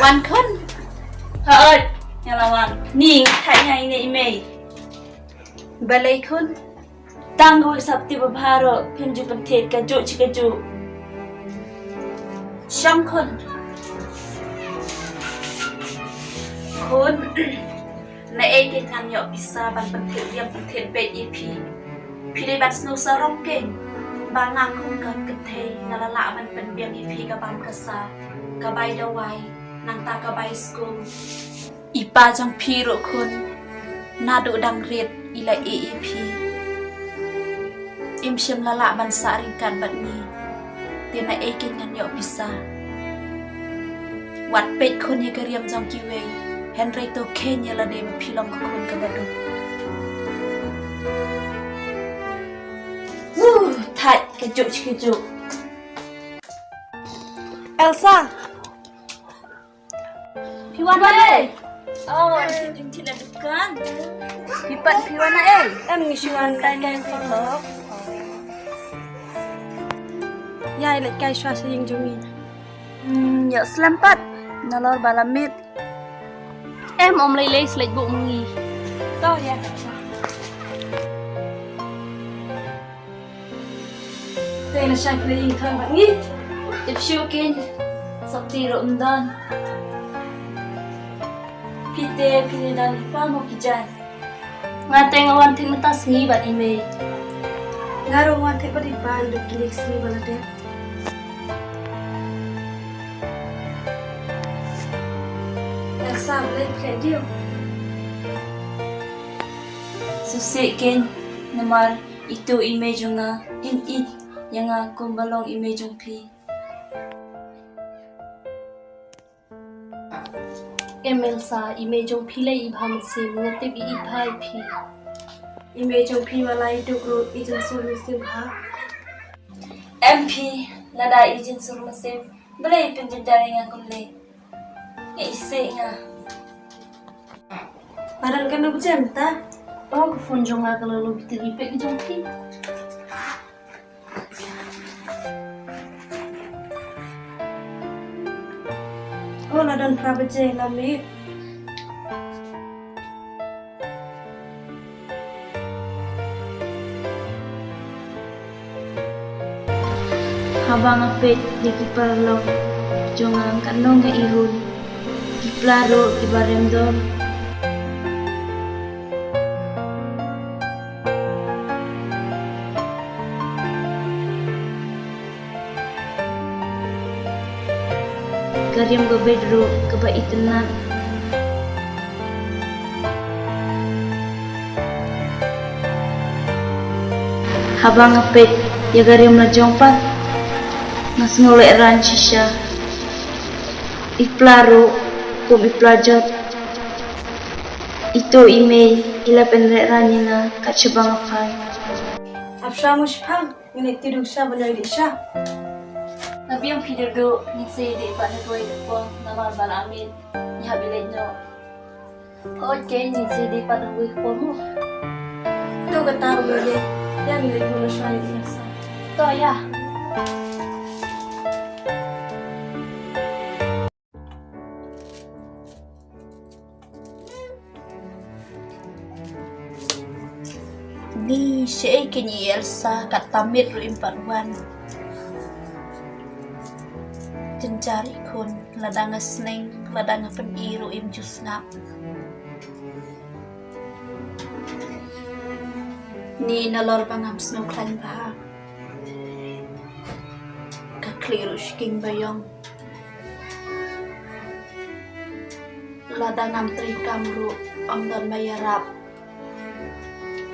วันขึ้นเฮ้ยอย่าละวันนี่ถ่ายไงเนี่ยเมย์เบลัยขึ้นตั้งกูสับติบพาร์เพิ่มจุบันเทศกระจุชิกระจุช่างขึ้นคุณในเอกงานหยอกพิซซ่าบันบันเทศเรียมบันเทศเบย์อีพี่ได้บัตรสนุกสร้องเก่งบางงานคงเกิดกันเทนละละมันเป็นเบียงอีพีกับบางกษากระใบเดาไว้นางตากระใบสกุลอีปาจังพีรุคุณน่าดูดังเรียดอีละอีพีอิมชิมละละมันสาริกันบัดนี้เตียนเอกินงันหยอกพิซซ่าวัดเป็ดคนยังกระเรียมจังกิเวเฮนรี่โตเคนยาละเดมพี่ลองกับคุณกับบัดดูถ่ายกระจุกกระจุกเอลซ่าพี่วันมาเลยอ๋อจริงที่นั่นดูกันพี่ปัดพี่วันมามีชวนได้แกงเขาเหรอยายเลยไก่ชวาชยิงจมีya selampat nalor balamit om lấy slik bụng nghi to ya đây là sạch lấy thằng bạn nghĩ tiếp siêu kinh sắp tì rộn đơn pite dan pa mo kijay nga teng awan tin mata sngi bat ime ngaro wan te padi ban do kilik sni balade Elsa lấy play deal susi kin namar itu image nga in it yang kumbalong image pi Elsa ime jong philei bham sim ngate bi i thai phi image of phi malai do gro ijan so sim ha mp lada agent surmasim belai penjajari nga kulle nga ise nga parang kan bujan ta oh phone jong nga kalau lo bitri pe jong phi oh ladan prabaje lamit habang apit di kiparlo jongang kanong nga ihun kiplaro kibaremdor karyam go bedro kabaitan habang apit ya karyam na jongpat mas ngolek ranci siya iplaro kum iplajot itu email ila penrek ranya na kacabang apai apsha mushpang ngene tiduk sha banai di sha nabi yang pidir do ni se de pa na doi po namar bal amin ni habilej no oke ni se de pa na doi po mo to kata bele ya ngile ko sha ni sa to ya ni siya kini Elsa katamit ro imparwan jencari kun ladang sneng ladang peniro im jusnap ni nalor pangam snow klan ba ka kliru shiking bayong ladang am trikam ru amdon mayarap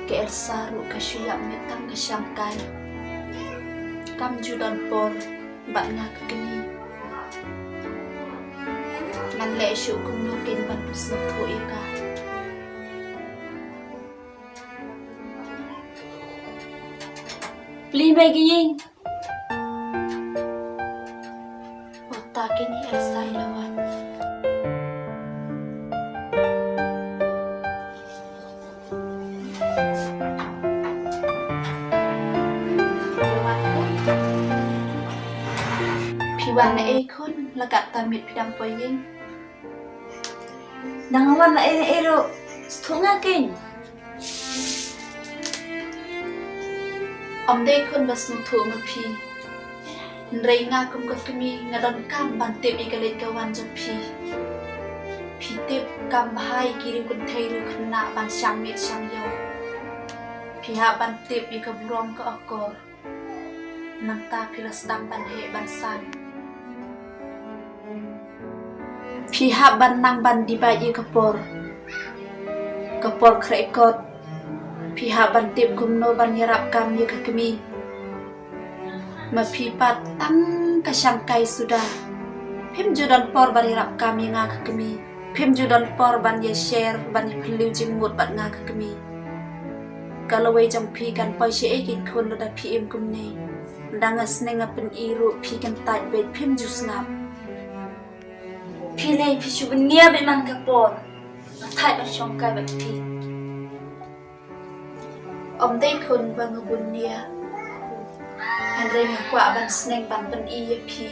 ke Elsa ru kasyuyap metang kasyangkay kam judan por bat nga kekeni ngan le syu kum no ken ban pusno po ika pli baging otakin ni Elsa ilawanวันในเอคุณละกัดตามิดพิดังปอยยิง Nangawan na ero stunga ken. Om dei kun bas nu thu ma phi. Nrei nga kum kat kami ngadon kam ban tip ikalai kawan jong phi. Phi tip kam bahai kiri kun thei ru khna ban sang mit sang yo. Phi ha ban tip ikabrom ka akor. Nanta pilas dam ban he ban san. Phi ha ban nang ban di ba ye kapor. Kapor krekot. Phi ha ban tip kum no ban yarap kam ye ka kami. Phi pat tang ka sangkai sudah. Phim judan por ban yarap kam ye nga ka kami. Phim judan por ban ye share ban ye phliu jingmut ban nga ka kami. Kalau wei jong phi kan poi she ekin khon lo da phi em kum ne. Dangas nenga pen iru phi kan tat bet phim jus ngap. Phi lei phi chu nia be man kapor. Thai ban chong kai ban phi. Om dei khun bang bun nia. Han rei nga kwa ban sneng ban pen i ye phi.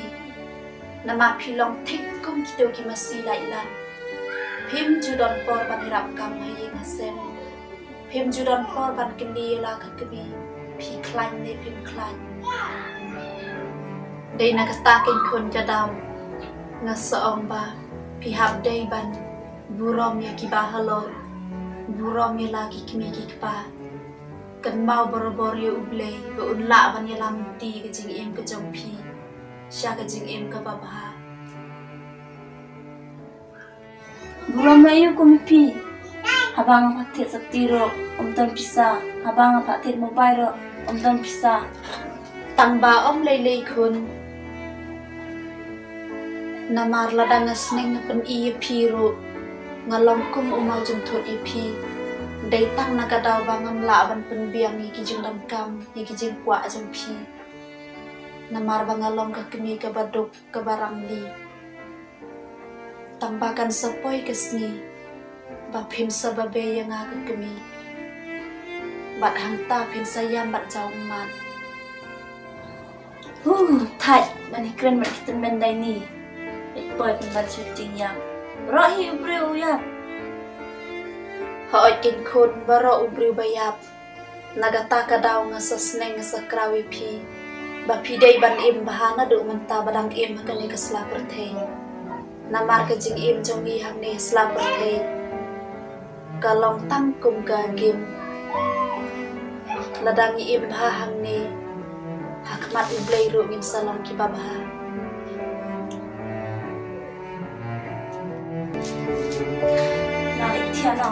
Nama phi long thik kum ki do ki masi lai lan. Phim judan por ban hirap kam hai ye nga sem. Phim judan por ban kini la ka kami. Phi klan ne phim klan. Dei na kata ken khun ka dam. Nga saong ba phi hab dei ban burom ya ki ba halo. Burom ya lagi kimi ki pa. Kan mau bor-bor ya ublei ba unla ban ya lam ti ka jing em ka jong phi. Sya ka jing em ka babaha. Buram na iyo kumpi. Habang patit sa tiro, ton pisa. Habang patit mobile ton pisa. Tang ba om lei lei khun. Namar la dangas neng pen i phi ro. Ngalom kum umau jung thot i phi. Dei tang na ka daw ba ngam la ban pen biang i ki jung dam kam, i ki jing kwa jung phi. Namar ba ngalom ka kemi ka baduk ka barang li. Tambakan sepoi kesni. Ba phim sa ba be yang nga ka kemi. Bat hang ta phim sayam bat jawng mat. Thai ban ikren ban kitan ben dai ni. Boy ban ban shooting yang. Rohi ubreu ya. Họ kinh khôn và rõ ubriu bayap. Nagata ka daw nga sa sneng nga sa krawi phi. Ba phi day ban im bahana do man ta badang im hakani ka sla perthei. Namar ka jing im jong i hang ne sla perthei. Kalong tang kum ka gim. Ladang i im ha hang ne. Hakmat ublei ru ngin salong ki babaha. Na le tia no.